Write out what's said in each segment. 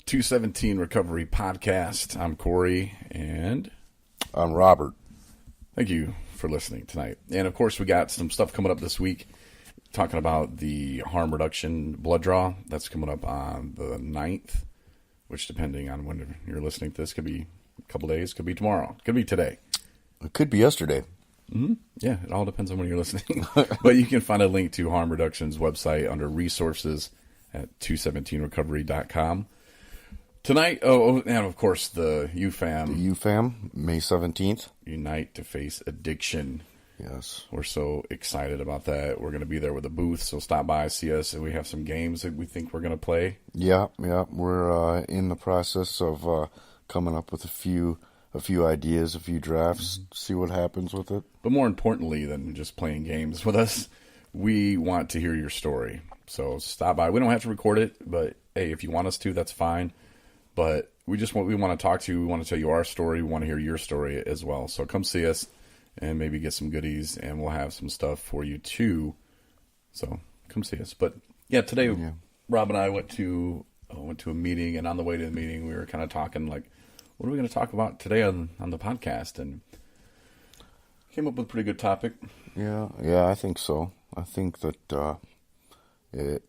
217 Recovery Podcast. I'm Corey, and I'm Robert. Thank you for listening tonight. And of course, we got some stuff coming up this week, talking about the harm reduction blood draw. That's coming up on the 9th, which depending on when you're listening to this, could be a couple days, could be tomorrow, could be today. It could be yesterday. Mm-hmm. Yeah, it all depends on when you're listening. But you can find a link to Harm Reduction's website under resources at 217recovery.com. Tonight, and of course, the UFAM. The UFAM, May 17th. Unite to Face Addiction. Yes. We're so excited about that. We're going to be there with a booth, so stop by, see us, and we have some games that we think we're going to play. Yeah. We're in the process of coming up with a few ideas, a few drafts, see what happens with it. But more importantly than just playing games with us, we want to hear your story. So stop by. We don't have to record it, but hey, if you want us to, that's fine. But we want to talk to you. We want to tell you our story. We want to hear your story as well. So come see us and maybe get some goodies, and we'll have some stuff for you too. So come see us. But yeah, today Rob and I went to a meeting, and on the way to the meeting, we were kind of talking like, what are we going to talk about today on the podcast? And came up with a pretty good topic. Yeah, I think so. I think that it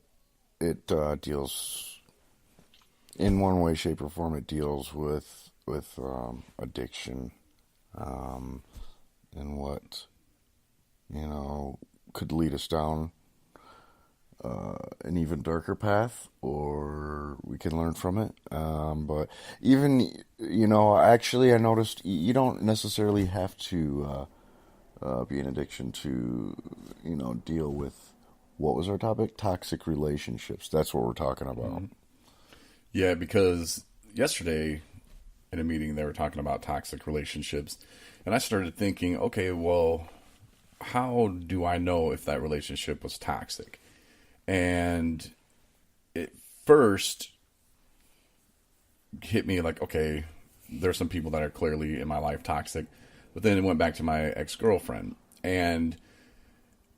deals. In one way, shape, or form, it deals with addiction, and what could lead us down an even darker path, or we can learn from it. But even actually, I noticed you don't necessarily have to be an addiction to deal with what was our topic? Toxic relationships. That's what we're talking about. Mm-hmm. Yeah, because yesterday in a meeting they were talking about toxic relationships, and I started thinking, okay, well, how do I know if that relationship was toxic? And it first hit me like, okay, there's some people that are clearly in my life toxic, but then it went back to my ex-girlfriend. And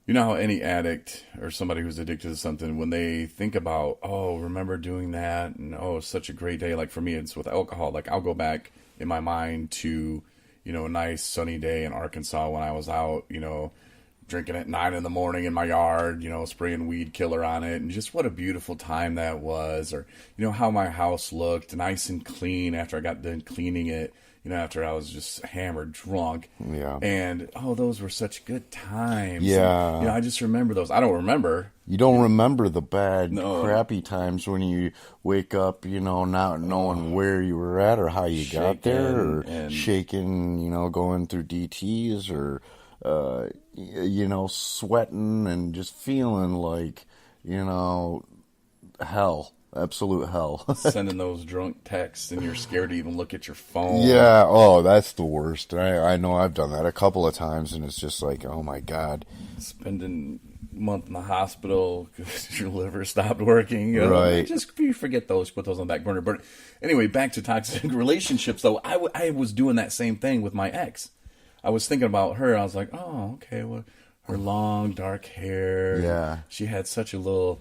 you know how any addict or somebody who's addicted to something, when they think about, oh, remember doing that, and oh, it's such a great day. Like for me, it's with alcohol. Like I'll go back in my mind to, a nice sunny day in Arkansas when I was out, drinking at 9 a.m. in my yard, spraying weed killer on it, and just what a beautiful time that was. Or, how my house looked nice and clean after I got done cleaning it. After I was just hammered drunk. Yeah. And, those were such good times. Yeah. And, I just remember those. I don't remember. You don't remember the bad, crappy times when you wake up, not knowing where you were at or how you got there, or shaking, going through DTs, or, sweating and just feeling like, hell. Absolute hell. Sending those drunk texts and you're scared to even look at your phone. Yeah, that's the worst. I know I've done that a couple of times, and it's just like, oh my God. Spending a month in the hospital because your liver stopped working. Right. Just you forget those, put those on the back burner. But anyway, back to toxic relationships, though. I was doing that same thing with my ex. I was thinking about her. I was like, oh, okay, well, her long, dark hair. Yeah. She had such a little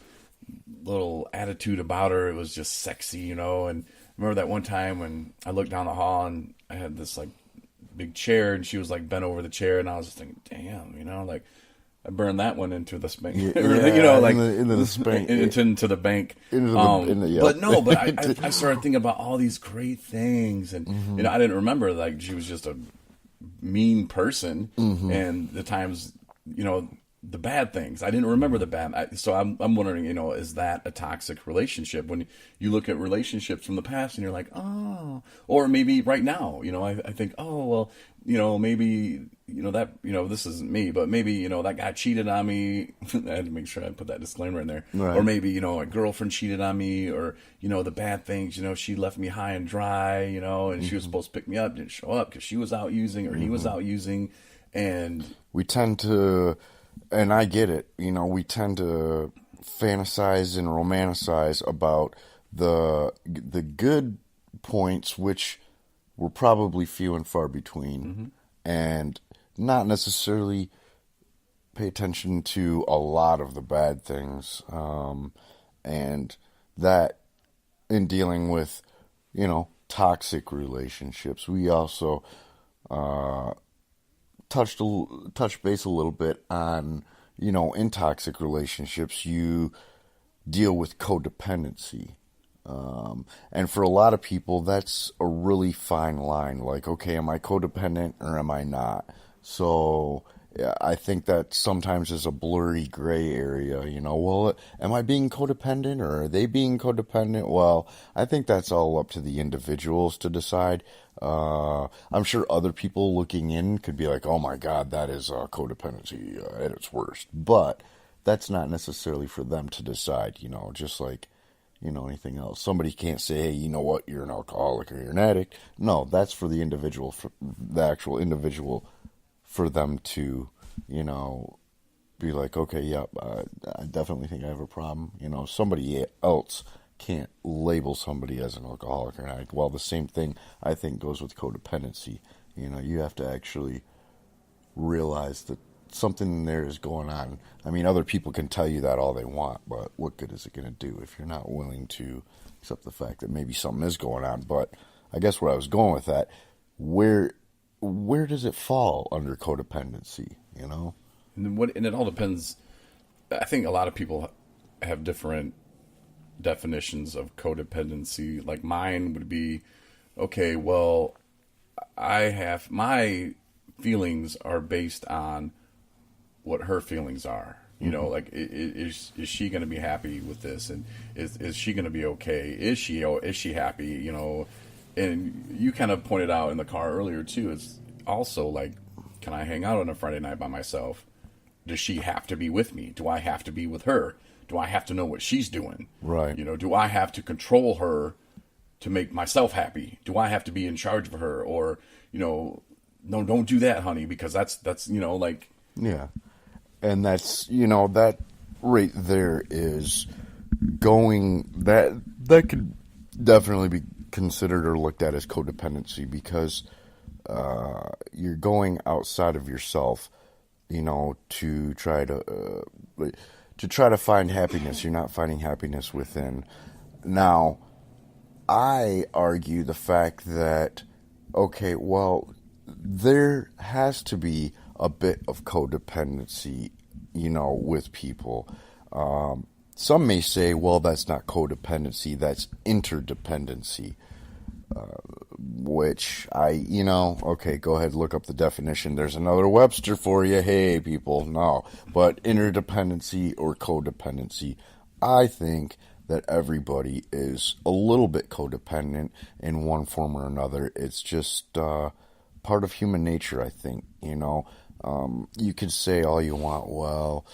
attitude about her. It was just sexy, and I remember that one time when I looked down the hall and I had this like big chair and she was like bent over the chair, and I was just thinking, damn, like I burned that one into the spank, into the spank, into the bank. But I started thinking about all these great things, and I didn't remember like she was just a mean person, and the times the bad things. I didn't remember the bad. So I'm wondering, is that a toxic relationship? When you look at relationships from the past and you're like, oh, or maybe right now, I think, oh, well, maybe, that, this isn't me, but maybe, that guy cheated on me. I had to make sure I put that disclaimer in there. Right. Or maybe, a girlfriend cheated on me, or, the bad things, she left me high and dry, and she was supposed to pick me up, didn't show up because she was out using, or he was out using. And we tend to, and I get it, we tend to fantasize and romanticize about the good points, which were probably few and far between, and not necessarily pay attention to a lot of the bad things, and that in dealing with, toxic relationships. We also touched base a little bit on, in toxic relationships, you deal with codependency. And for a lot of people, that's a really fine line. Like, okay, am I codependent or am I not? So yeah, I think that sometimes is a blurry gray area. Well, am I being codependent or are they being codependent? Well, I think that's all up to the individuals to decide. I'm sure other people looking in could be like, oh my God, that is codependency at its worst. But that's not necessarily for them to decide, just like anything else. Somebody can't say, hey, you know what, you're an alcoholic or you're an addict. No, that's for the individual, for the actual individual, for them to, be like, okay, yeah, I definitely think I have a problem. Somebody else can't label somebody as an alcoholic or an addict. Well, the same thing I think goes with codependency. You have to actually realize that something there is going on. I mean, other people can tell you that all they want, but what good is it going to do if you're not willing to accept the fact that maybe something is going on? But I guess where I was going with that, where does it fall under codependency? And it all depends. I think a lot of people have different definitions of codependency. Like mine would be, okay, well, I have my feelings are based on what her feelings are. Like is she going to be happy with this, and is she going to be okay? Is she happy? And you kind of pointed out in the car earlier too. It's also like, can I hang out on a Friday night by myself? Does she have to be with me? Do I have to be with her? Do I have to know what she's doing? Right. Do I have to control her to make myself happy? Do I have to be in charge of her? Or, no, don't do that, honey, because that's like. Yeah. And that's, that right there is going, that could definitely be considered or looked at as codependency, because you're going outside of yourself, to try to find happiness. You're not finding happiness within. Now, I argue the fact that, okay, well, there has to be a bit of codependency, with people. Some may say, well, that's not codependency, that's interdependency. Which okay, go ahead, look up the definition. There's another Webster for you. Hey, people, no. But interdependency or codependency, I think that everybody is a little bit codependent in one form or another. It's just part of human nature, I think. You could say all you want, well,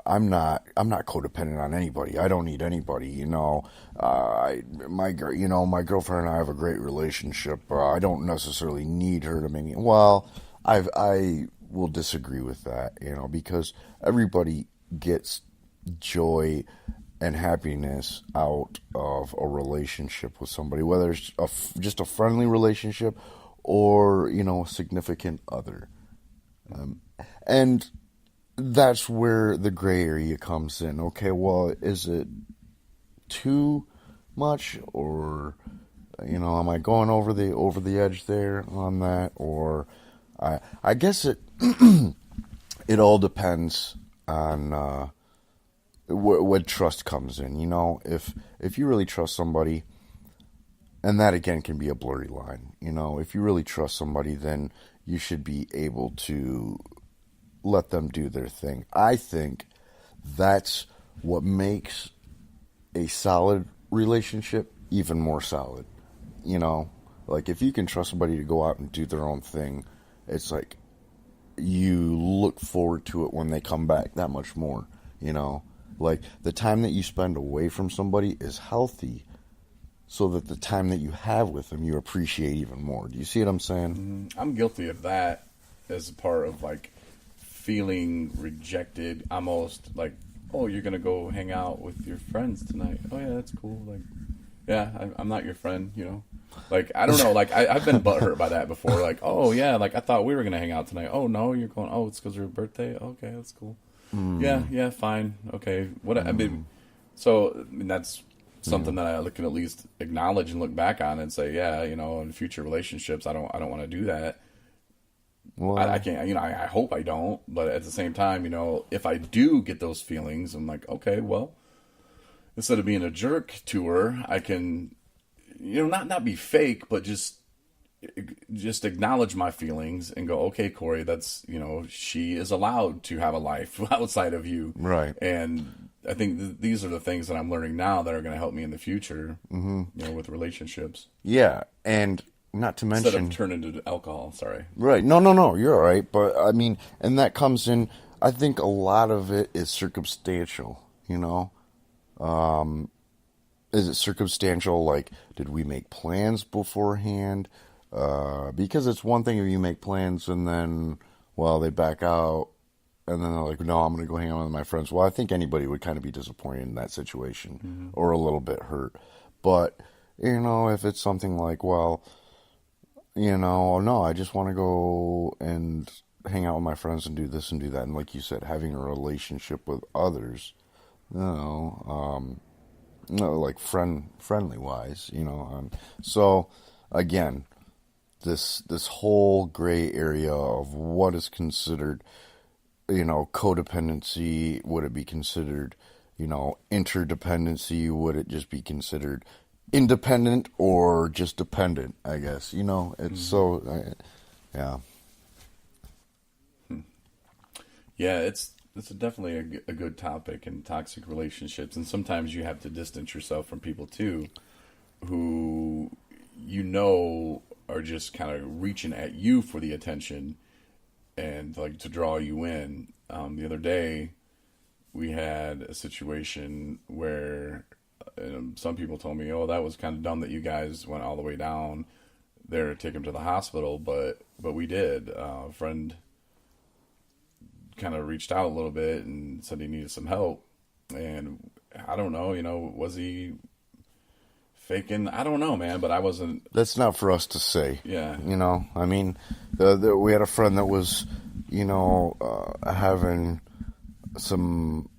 I'm not codependent on anybody. I don't need anybody. My girlfriend and I have a great relationship. I don't necessarily need her to make me. Well, I will disagree with that. Because everybody gets joy and happiness out of a relationship with somebody, whether it's just a friendly relationship or a significant other, and that's where the gray area comes in. Okay, well, is it too much, or am I going over the edge there on that? Or I guess it it all depends on what trust comes in. If you really trust somebody, and that again can be a blurry line. If you really trust somebody, then you should be able to let them do their thing. I think that's what makes a solid relationship even more solid. Like if you can trust somebody to go out and do their own thing, it's like you look forward to it when they come back that much more. Like the time that you spend away from somebody is healthy, so that the time that you have with them you appreciate even more. Do you see what I'm saying? I'm guilty of that as a part of like feeling rejected, almost like, oh, you're gonna go hang out with your friends tonight. Oh yeah, that's cool. Like, yeah, I'm not your friend, Like, I don't know, like I've been butthurt by that before. Like, oh yeah, like I thought we were gonna hang out tonight. Oh no, you're going. Oh, it's because of your birthday. Okay, that's cool. Yeah, fine. Okay, what I mean, so I mean, that's something that I can at least acknowledge and look back on and say, yeah, in future relationships, I don't want to do that. Well, I can't, I hope I don't, but at the same time, if I do get those feelings, I'm like, okay, well, instead of being a jerk to her, I can, not be fake, but just acknowledge my feelings and go, okay, Corey, that's, she is allowed to have a life outside of you. Right. And I think these are the things that I'm learning now that are going to help me in the future, with relationships. Yeah. And not to mention, instead of turn into alcohol, sorry. Right. No, you're all right. But I mean, and that comes in, I think a lot of it is circumstantial, Is it circumstantial? Like, did we make plans beforehand? Because it's one thing if you make plans and then, well, they back out and then they're like, no, I'm going to go hang out with my friends. Well, I think anybody would kind of be disappointed in that situation or a little bit hurt. But, if it's something like, well, no, I just want to go and hang out with my friends and do this and do that. And like you said, having a relationship with others, like friendly wise, so again, this whole gray area of what is considered, codependency. Would it be considered, interdependency? Would it just be considered independent or just dependent? I guess, it's so, yeah. Yeah, it's definitely a good topic in toxic relationships, and sometimes you have to distance yourself from people too, who are just kind of reaching at you for the attention and like to draw you in. The other day, we had a situation where some people told me, "Oh, that was kind of dumb that you guys went all the way down there to take him to the hospital," but we did. A friend kind of reached out a little bit and said he needed some help, and I don't know, was he faking? I don't know, man, but I wasn't. That's not for us to say. Yeah. I mean, we had a friend that was, having some,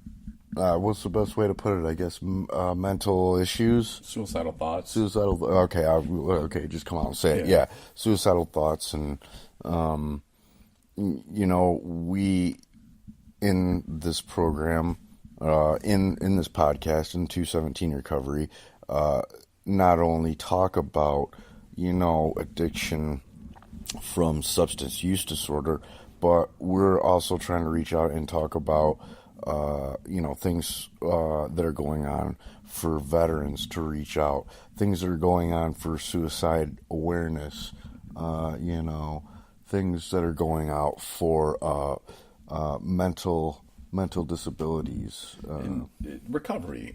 what's the best way to put it? I guess mental issues, suicidal thoughts. Okay, just come out and say it. Yeah, suicidal thoughts, and we in this program, in this podcast, in 217 Recovery, not only talk about, addiction from substance use disorder, but we're also trying to reach out and talk about, things that are going on for veterans to reach out, things that are going on for suicide awareness, things that are going out for mental disabilities, recovery,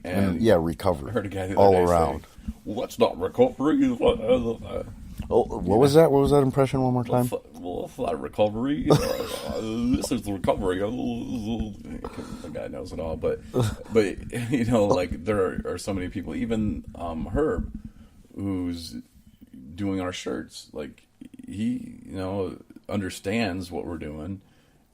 recovery. I heard a guy the other all day around. say, "Well, that's not recovery." What was that? What was that impression? One more time. Well, it's not recovery. This is the recovery. The guy knows it all, but like there are so many people. Even Herb, who's doing our shirts, like he understands what we're doing,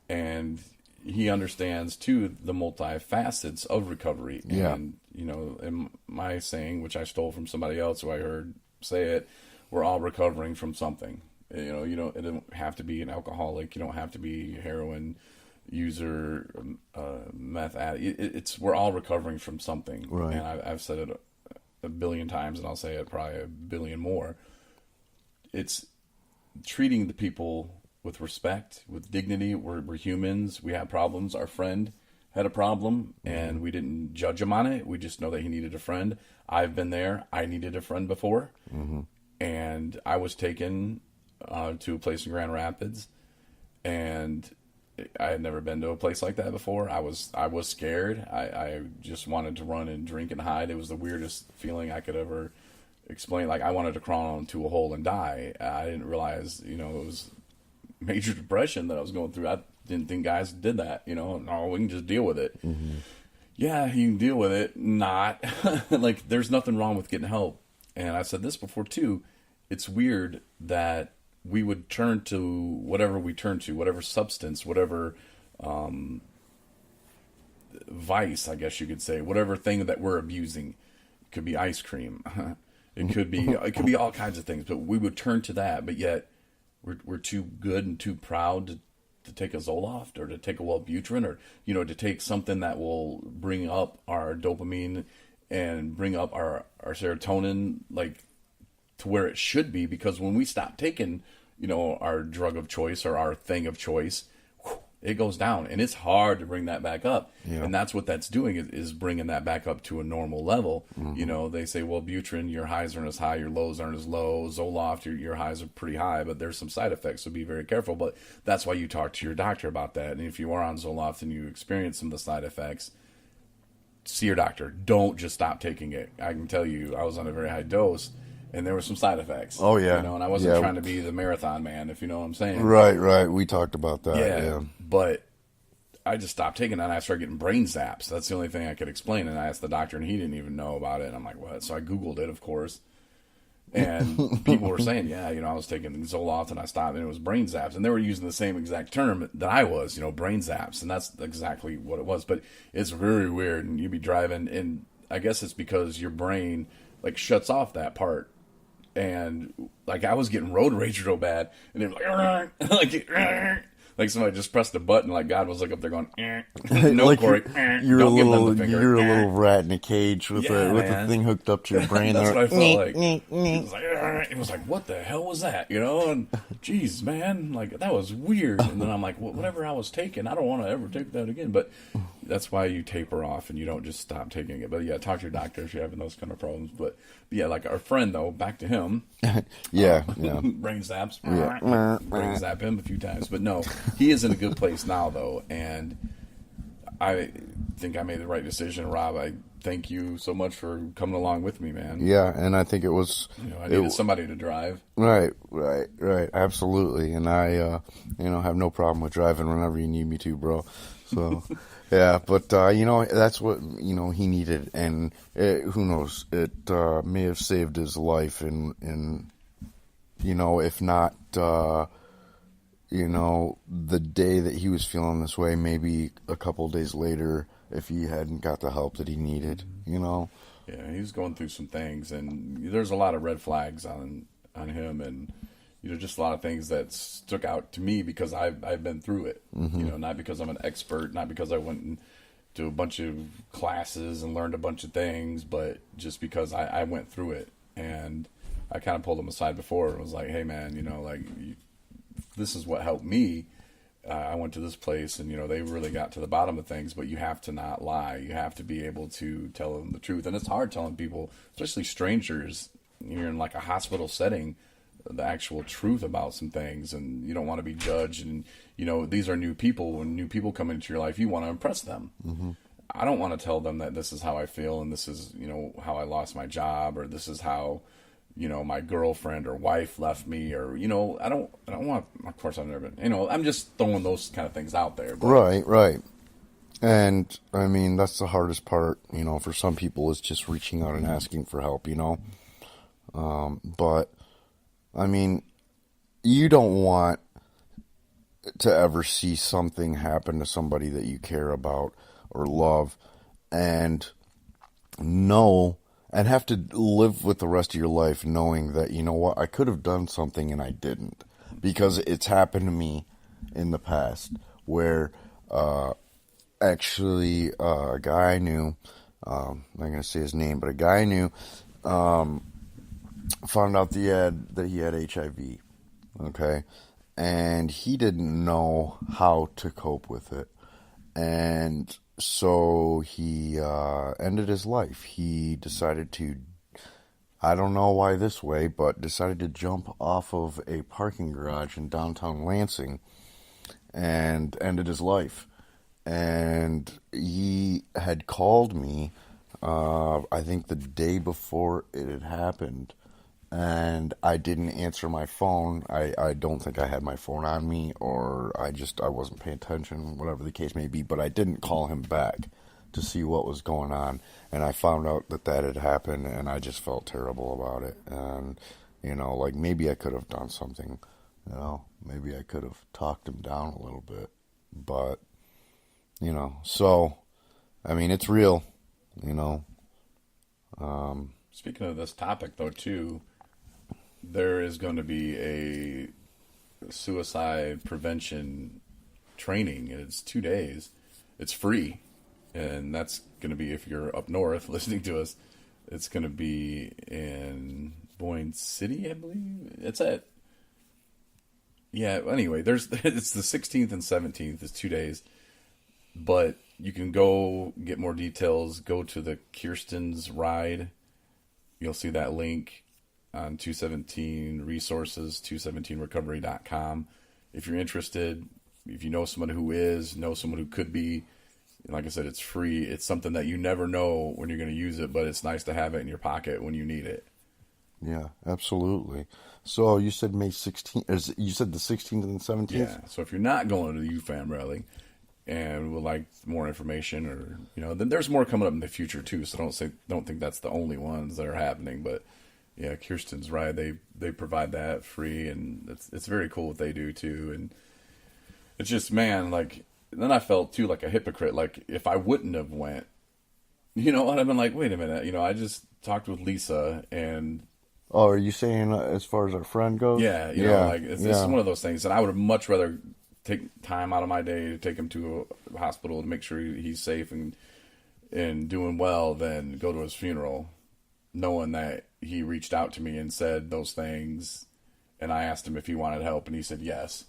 and he understands too the multifacets of recovery. Yeah. And in my saying, which I stole from somebody else who I heard say it, we're all recovering from something. It don't have to be an alcoholic. You don't have to be a heroin user, meth addict. We're all recovering from something. Right. And I've said it a billion times, and I'll say it probably a billion more. It's treating the people with respect, with dignity. We're humans. We have problems. Our friend had a problem, and we didn't judge him on it. We just know that he needed a friend. I've been there. I needed a friend before. And I was taken to a place in Grand Rapids, and I had never been to a place like that before. I was scared. I just wanted to run and drink and hide. It was the weirdest feeling I could ever explain. Like, I wanted to crawl into a hole and die. I didn't realize, it was major depression that I was going through. I didn't think guys did that. No, we can just deal with it. Yeah, you can deal with it. Not like there's nothing wrong with getting help. And I've said this before too. It's weird that we would turn to whatever we turn to, whatever substance, whatever vice, I guess you could say, whatever thing that we're abusing. could be ice cream. It could be all kinds of things. But we would turn to that. But yet we're too good and too proud to take a Zoloft or to take a Wellbutrin or to take something that will bring up our dopamine and bring up our serotonin like to where it should be. Because when we stop taking our drug of choice or our thing of choice, it goes down, and it's hard to bring that back up. Yeah. And that's what that's doing is bringing that back up to a normal level. They say, well, Butrin, your highs aren't as high, your lows aren't as low. Zoloft, your highs are pretty high, but there's some side effects, so be very careful. But that's why you talk to your doctor about that. And if you are on Zoloft and you experience some of the side effects, see your doctor. Don't just stop taking it. I can tell you, I was on a very high dose, and there were some side effects. Oh, yeah. And I wasn't trying to be the marathon man, if you know what I'm saying. Right. We talked about that. Yeah. But I just stopped taking that, and I started getting brain zaps. That's the only thing I could explain. And I asked the doctor, and he didn't even know about it. And I'm like, what? So I Googled it, of course. And people were saying, yeah, I was taking Zoloft, and I stopped, and it was brain zaps. And they were using the same exact term that I was, brain zaps. And that's exactly what it was. But it's very weird. And you'd be driving, and I guess it's because your brain, like, shuts off that part. And, like, I was getting road rage real bad. And it was like, like somebody just pressed a button, like God was like up there going, no, like Corey, you're don't a give little, them the finger. you're a little rat in a cage with a thing hooked up to your brain. That's what I felt like. It was like, what the hell was that? And geez, man, like that was weird. And then I'm like, whatever I was taking, I don't want to ever take that again. But that's why you taper off and you don't just stop taking it. But yeah, talk to your doctor if you're having those kind of problems. But yeah, like our friend though, back to him. Brain zaps. Brain zap him a few times. But no, he is in a good place now though. And I think I made the right decision. Rob, I thank you so much for coming along with me, man. Yeah, and I think it was... I needed somebody to drive. Right. Absolutely. And I, have no problem with driving whenever you need me to, bro. So, yeah, but, that's what, he needed. And who knows, it may have saved his life in if not, the day that he was feeling this way, maybe a couple days later, if he hadn't got the help that he needed, Yeah, he was going through some things, and there's a lot of red flags on him, and just a lot of things that stuck out to me because I've been through it. Not because I'm an expert, not because I went to a bunch of classes and learned a bunch of things, but just because I went through it, and I kind of pulled him aside before and was like, hey man, this is what helped me. I went to this place and, they really got to the bottom of things, but you have to not lie. You have to be able to tell them the truth. And it's hard telling people, especially strangers, you're in like a hospital setting, the actual truth about some things, and you don't want to be judged. And, these are new people. When new people come into your life, you want to impress them. Mm-hmm. I don't want to tell them that this is how I feel and this is, how I lost my job, or this is how, my girlfriend or wife left me, or, I don't want, of course I've never been, I'm just throwing those kind of things out there. But. Right. And I mean, that's the hardest part, for some people is just reaching out and asking for help, but I mean, you don't want to ever see something happen to somebody that you care about or love and have to live with the rest of your life knowing that, I could have done something and I didn't. Because it's happened to me in the past where actually a guy I knew, I'm not going to say his name, but a guy I knew found out that he had HIV, okay? And he didn't know how to cope with it. And so he ended his life. He decided to, I don't know why this way, but decided to jump off of a parking garage in downtown Lansing and ended his life. And he had called me, I think the day before it had happened, and I didn't answer my phone. I don't think I had my phone on me, or I wasn't paying attention, whatever the case may be, but I didn't call him back to see what was going on, and I found out that had happened, and I just felt terrible about it, and, like, maybe I could have done something, maybe I could have talked him down a little bit, but, so, I mean, it's real, Speaking of this topic, though, too, there is going to be a suicide prevention training. It's 2 days. It's free, and that's going to be, if you're up north listening to us, it's going to be in Boyne City, I believe. It's at Anyway, it's the 16th and 17th. It's 2 days, but you can go get more details. Go to the Kirsten's Ride. You'll see that link on 217 Resources, 217recovery.com. If you're interested, if you know someone who could be, like I said, it's free. It's something that you never know when you're going to use it, but it's nice to have it in your pocket when you need it. Yeah, absolutely. So you said May 16th. You said the 16th and 17th? Yeah. So if you're not going to the UFAM rally and would like more information, or then there's more coming up in the future too. So don't think that's the only ones that are happening. But yeah, Kirsten's Ride, they provide that free, and it's very cool what they do too. And it's just, man, like, then I felt too like a hypocrite. Like, if I wouldn't have went, what, I've been like, wait a minute, I just talked with Lisa, and oh, are you saying as far as our friend goes? yeah, like it's one of those things that I would have much rather take time out of my day to take him to a hospital to make sure he's safe and doing well than go to his funeral, knowing that he reached out to me and said those things, and I asked him if he wanted help, and he said yes.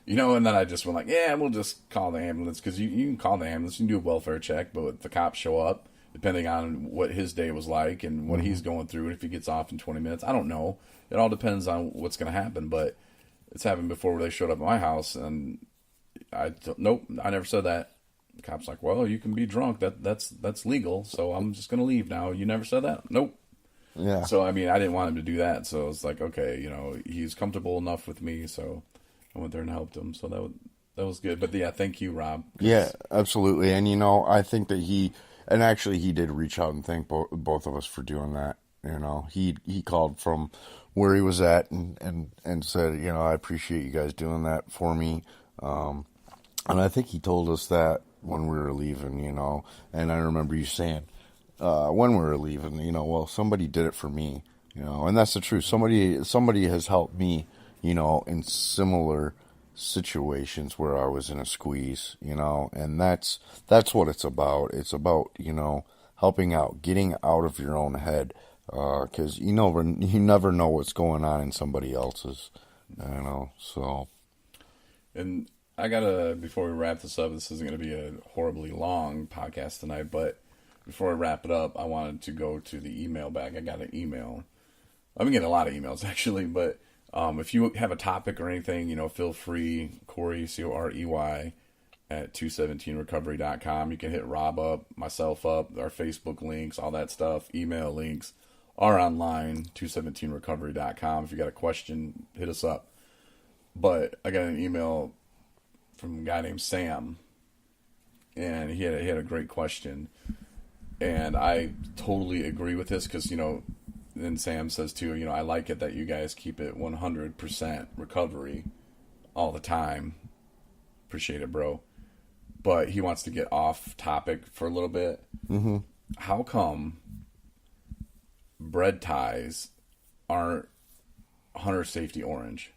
And then I just went like, yeah, we'll just call the ambulance, because you can call the ambulance, you can do a welfare check, but if the cops show up, depending on what his day was like and what he's going through, and if he gets off in 20 minutes, I don't know. It all depends on what's going to happen, but it's happened before where they showed up at my house, and nope, I never said that. The cop's like, well, you can be drunk. That's legal, so I'm just going to leave now. You never said that? Nope. Yeah. So, I mean, I didn't want him to do that, so it's like, okay, he's comfortable enough with me, so I went there and helped him, so that was good. But yeah, thank you, Rob. Yeah, absolutely. And I think that he did reach out and thank both of us for doing that. He called from where he was at and said, I appreciate you guys doing that for me. And I think he told us that when we were leaving, and I remember you saying, when we were leaving, well, somebody did it for me, and that's the truth. Somebody has helped me, in similar situations where I was in a squeeze, and that's what it's about. It's about, helping out, getting out of your own head, because you never know what's going on in somebody else's, so. And before we wrap this up, this isn't going to be a horribly long podcast tonight, but before I wrap it up, I wanted to go to the email bag. I got an email. I've been getting a lot of emails, actually, but if you have a topic or anything, feel free, Corey, Corey, at 217recovery.com. You can hit Rob up, myself up, our Facebook links, all that stuff, email links are online, 217recovery.com. If you got a question, hit us up. But I got an email from a guy named Sam, and he had a great question. And I totally agree with this because, then Sam says too, I like it that you guys keep it 100% recovery all the time. Appreciate it, bro. But he wants to get off topic for a little bit. Mm-hmm. How come bread ties aren't Hunter Safety Orange?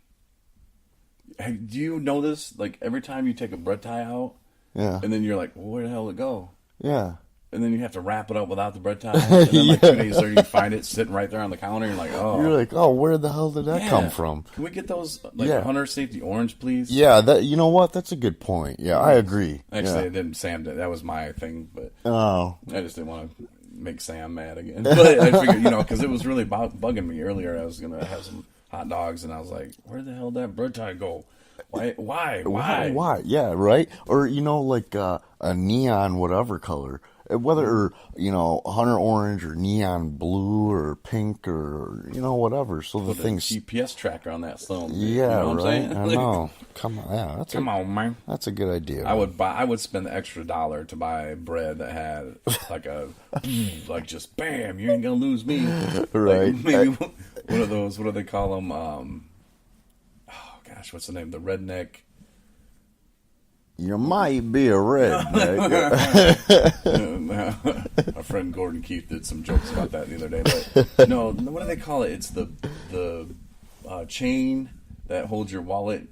Do you know this? Like, every time you take a bread tie out, yeah, and then you're like, well, where the hell did it go? Yeah. And then you have to wrap it up without the bread tie. And then like 2 days later, you find it sitting right there on the counter. And you're like, oh, where the hell did that come from? Can we get those Hunter Safety Orange, please? Yeah, you know what? That's a good point. Yeah, I agree. Actually, it didn't. Sam did. That was my thing, but I just didn't want to make Sam mad again. But I figured, because it was really bugging me earlier. I was gonna have some hot dogs, and I was like, where the hell did that bread tie go? Why? Yeah, right. Or like a neon whatever color. Whether, Hunter Orange or neon blue or pink or, whatever. So the thing's GPS tracker on that stone. Yeah, you know what right. I'm saying? I know. Come on, yeah. Come on, man. That's a good idea. I would spend the extra $1 to buy bread that had like just bam, you ain't gonna lose me. Right. Like maybe one of those. What do they call them? Oh gosh, what's the name? The redneck. You might be a redneck. My friend Gordon Keith did some jokes about that the other day. But no, what do they call it? It's the chain that holds your wallet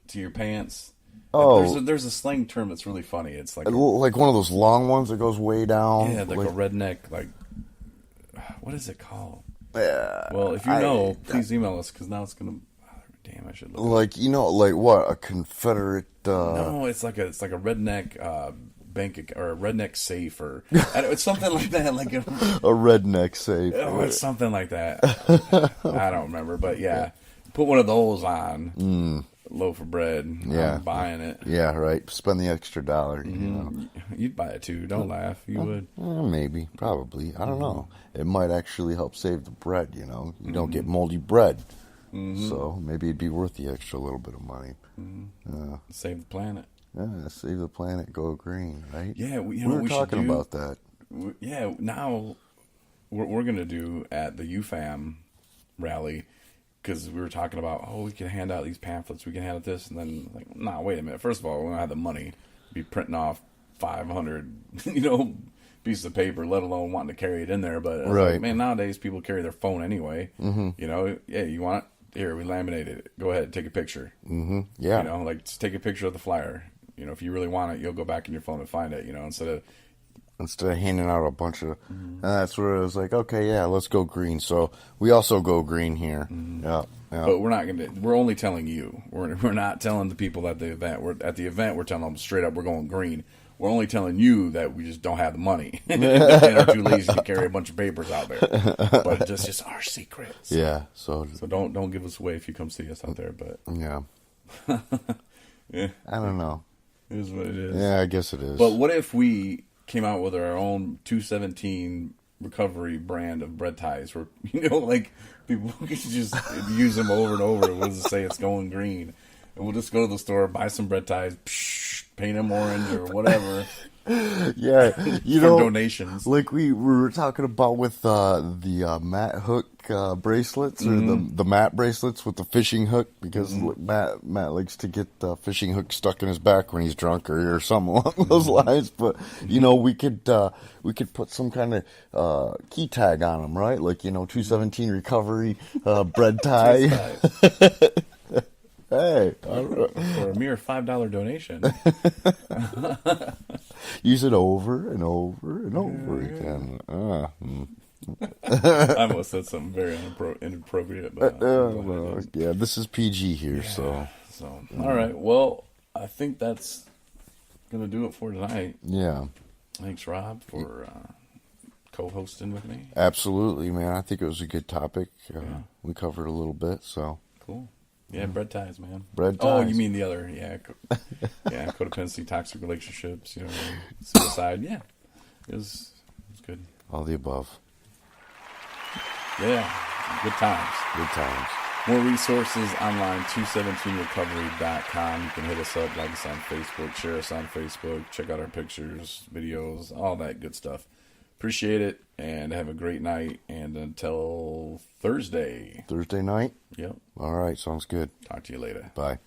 to your pants. Oh, there's a slang term that's really funny. It's like one of those long ones that goes way down. yeah, like a redneck. Like what is it called? Yeah. Well, if you know, please email us because now it's gonna. Damn, I should look. Like like what? A Confederate? No, it's like a redneck bank or a redneck safe or it's something like that. Like a redneck safe. Oh, it's something like that. I don't remember, but yeah, put one of those on. Loaf of bread. Yeah, I'm buying it. Yeah, right. Spend the extra $1. You know, you'd buy it too. Don't laugh. You would. Maybe, probably. I don't know. It might actually help save the bread. You know, you don't get moldy bread. So maybe it'd be worth the extra little bit of money. Save the planet. Yeah, save the planet, go green, right? Yeah, we were talking about that. Yeah, now we're going to do at the UFAM rally because we were talking about, we can hand out these pamphlets, we can hand out this, and then like, nah, wait a minute. First of all, we don't have the money to be printing off 500, pieces of paper, let alone wanting to carry it in there. But right, like, man, nowadays people carry their phone anyway. Yeah, you want it? Here, we laminated it. Go ahead, take a picture. Yeah, like just take a picture of the flyer. If you really want it, you'll go back in your phone and find it. Instead of handing out a bunch of, and that's where it was like, okay, yeah, let's go green. So we also go green here. Yeah. But we're not gonna. We're only telling you. We're not telling the people at the event. We're telling them straight up. We're going green. We're only telling you that we just don't have the money and are too lazy to carry a bunch of papers out there. But it's just our secrets. Yeah. So don't give us away if you come see us out there. But yeah. Yeah. I don't know. It is what it is. Yeah, I guess it is. But what if we came out with our own 217 recovery brand of bread ties where, like people can just use them over and over. We'll just say it's going green. And we'll just go to the store, buy some bread ties, paint them orange or whatever. Yeah, for donations. Like we were talking about with the mat hook bracelets or the mat bracelets with the fishing hook because Matt likes to get the fishing hook stuck in his back when he's drunk or something along those lines. But we could put some kind of key tag on them, right? Like 217 recovery bread tie. Hey, for a mere $5 donation. Use it over and over and over again. I almost said something very inappropriate. But yeah, this is PG here, so. All right. Well, I think that's gonna do it for tonight. Yeah. Thanks, Rob, for co-hosting with me. Absolutely, man. I think it was a good topic. We covered a little bit, so. Cool. Yeah, bread ties, man. Bread ties. Oh, you mean the other? Yeah, codependency, toxic relationships, suicide. Yeah, it was good. All the above. Yeah, good times. Good times. More resources online, 217recovery.com. You can hit us up, like us on Facebook, share us on Facebook, check out our pictures, videos, all that good stuff. Appreciate it, and have a great night. And until Thursday. Thursday night? Yep. All right, sounds good. Talk to you later. Bye.